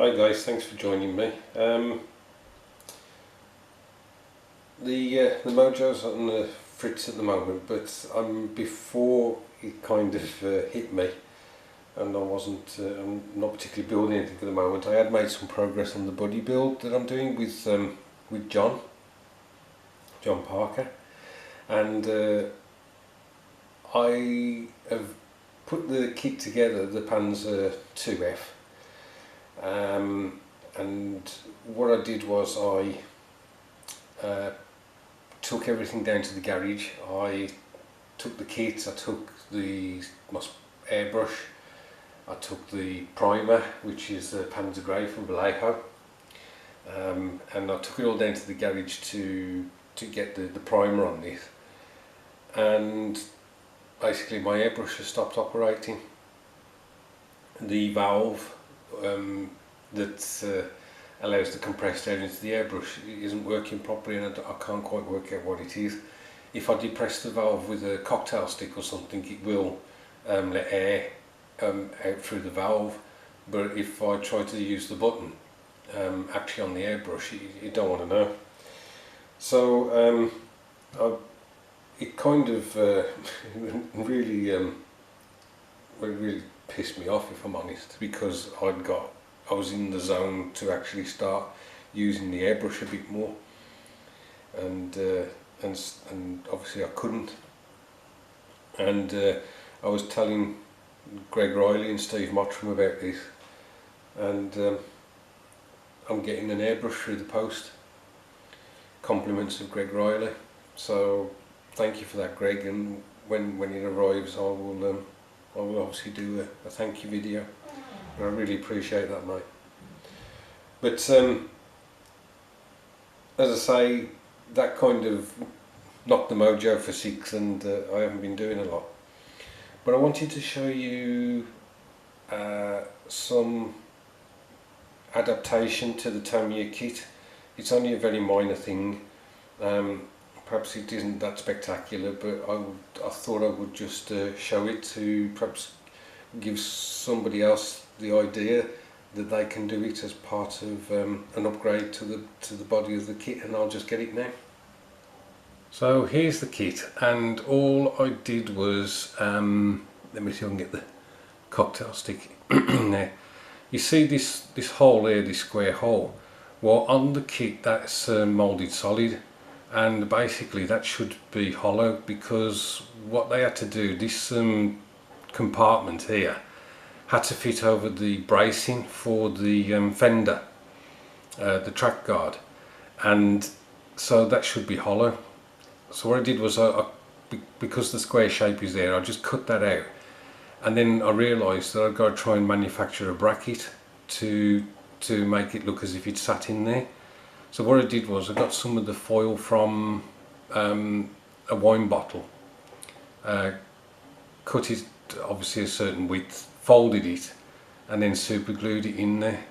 Hi guys, thanks for joining me. The mojo's on the fritz at the moment, but before it kind of hit me, and I'm not particularly building anything at the moment. I had made some progress on the buddy build that I'm doing with John Parker, and I have put the kit together, the Panzer II and what I did was I took everything down to the garage. I took the kit, I took my airbrush, I took the primer, which is the Panzer Grey from Vallejo, and I took it all down to the garage to get the primer on this, and basically my airbrush has stopped operating. The valve that allows the compressed air into the airbrush isn't working properly, and I can't quite work out what it is. If I depress the valve with a cocktail stick or something, it will let air out through the valve, but if I try to use the button actually on the airbrush, you don't want to know. So it kind of really pissed me off, if I'm honest, because I was in the zone to actually start using the airbrush a bit more, and obviously I couldn't. And I was telling Greg Riley and Steve Mottram about this, and I'm getting an airbrush through the post. Compliments of Greg Riley. So thank you for that, Greg, and when it arrives I will obviously do a thank you video. I really appreciate that, mate. But as I say, that kind of knocked the mojo for 6, and I haven't been doing a lot. But I wanted to show you some adaptation to the Tamiya kit. It's only a very minor thing. Perhaps it isn't that spectacular, but I thought I would just show it to perhaps give somebody else the idea that they can do it as part of an upgrade to the body of the kit, and I'll just get it now. So here's the kit, and all I did was let me see if I can get the cocktail stick in there. You see this hole here, this square hole? Well, on the kit that's moulded solid, and basically that should be hollow, because what they had to do, this compartment here had to fit over the bracing for the fender, the track guard, and so that should be hollow. So what I did was, because the square shape is there, I just cut that out, and then I realised that I've got to try and manufacture a bracket to make it look as if it sat in there. So what I did was I got some of the foil from a wine bottle, cut it obviously a certain width, folded it, and then super glued it in there.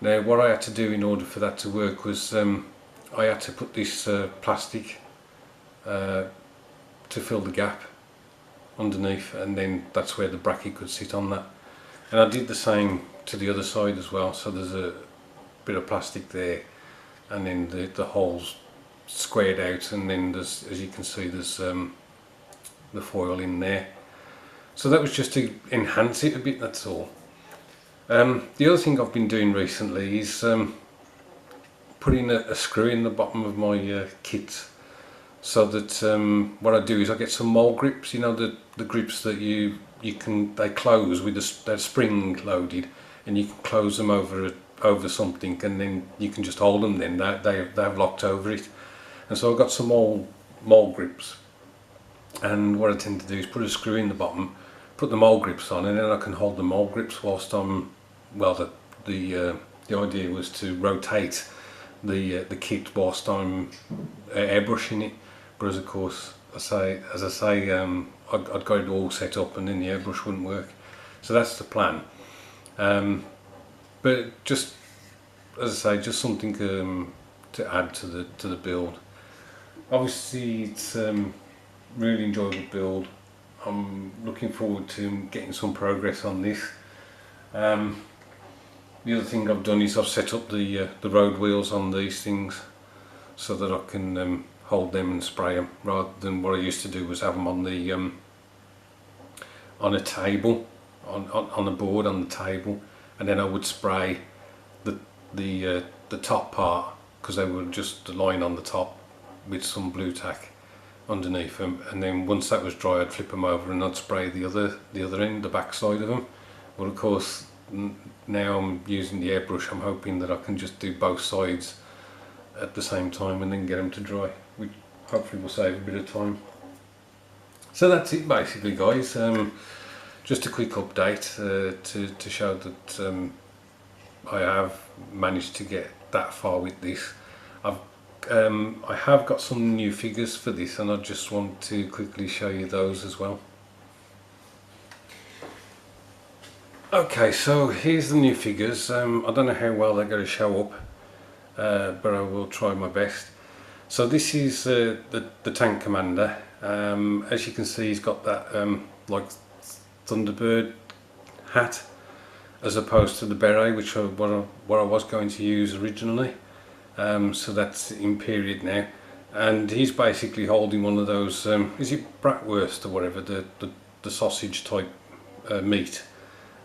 Now what I had to do in order for that to work was I had to put this plastic to fill the gap underneath, and then that's where the bracket could sit on that. And I did the same to the other side as well, so there's a bit of plastic there, and then the holes squared out, and then there's, as you can see, there's the foil in there. So that was just to enhance it a bit, that's all. The other thing I've been doing recently is putting a screw in the bottom of my kit, so that what I do is I get some mole grips, you know, the grips that they close with they're spring loaded, and you can close them over something, and then you can just hold them. Then they've locked over it, and so I've got some mole grips, and what I tend to do is put a screw in the bottom, put the mole grips on, and then I can hold the mole grips whilst I'm, well, the idea was to rotate the kit whilst I'm airbrushing it, but of course, as I say, I'd got it all set up, and then the airbrush wouldn't work. So that's the plan. But just, as I say, just something to add to the build. Obviously it's really enjoyable build. I'm looking forward to getting some progress on this. The other thing I've done is I've set up the road wheels on these things so that I can hold them and spray them, rather than what I used to do was have them on the on a table, on a board on the table, and then I would spray the top part, because they were just lying on the top with some blue tack underneath them, and then once that was dry I'd flip them over and I'd spray the other end, the back side of them. Well, of course now I'm using the airbrush, I'm hoping that I can just do both sides at the same time and then get them to dry, which hopefully will save a bit of time. So that's it basically, guys. Just a quick update to show that I have managed to get that far with this. I have got some new figures for this, and I just want to quickly show you those as well. Okay, so here's the new figures. I don't know how well they're going to show up, but I will try my best. So this is the tank commander. As you can see, he's got that like Thunderbird hat, as opposed to the beret, which what I was going to use originally. So that's in period now, and he's basically holding one of those, is it bratwurst or whatever, the sausage type meat,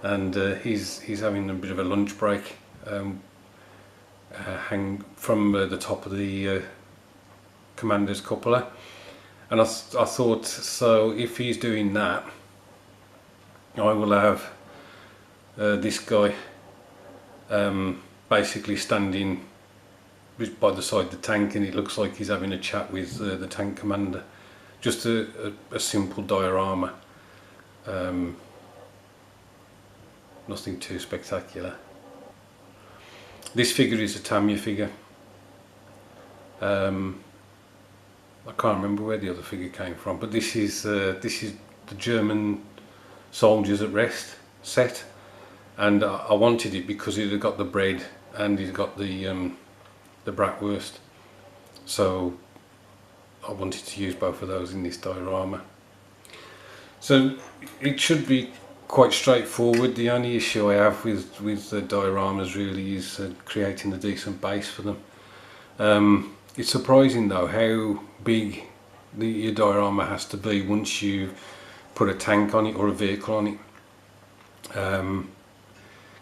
and he's having a bit of a lunch break, hang from the top of the commander's cupola. And I thought, so if he's doing that, I will have this guy basically standing by the side of the tank, and it looks like he's having a chat with the tank commander. Just a simple diorama, nothing too spectacular. This figure is a Tamiya figure. I can't remember where the other figure came from, but this is the German Soldiers at Rest set, and I wanted it because it had got the bread and it got the bratwurst, so I wanted to use both of those in this diorama. So it should be quite straightforward. The only issue I have with the dioramas really is creating a decent base for them. It's surprising though how big your diorama has to be once you put a tank on it or a vehicle on it,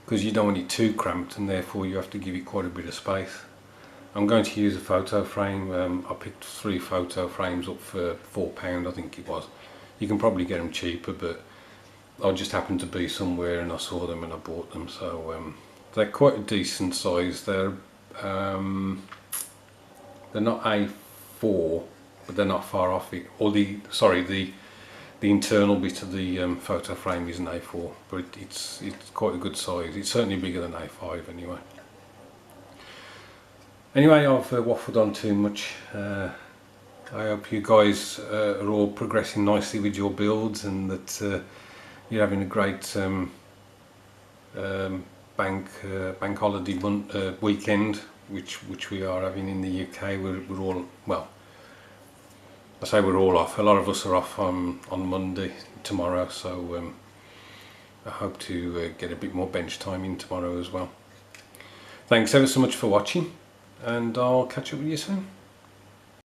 because you don't want it too cramped, and therefore you have to give it quite a bit of space. I'm going to use a photo frame. I picked 3 photo frames up for £4, I think it was. You can probably get them cheaper, but I just happened to be somewhere and I saw them and I bought them. So they're quite a decent size. They're not A4, but they're not far off it. Or the internal bit of the photo frame is an A4, but it's quite a good size. It's certainly bigger than A5 anyway. Anyway, I've waffled on too much. I hope you guys are all progressing nicely with your builds, and that you're having a great bank holiday weekend, which we are having in the UK. We're all, well, I say we're all off. A lot of us are off on Monday, tomorrow, so I hope to get a bit more bench time in tomorrow as well. Thanks ever so much for watching, and I'll catch up with you soon.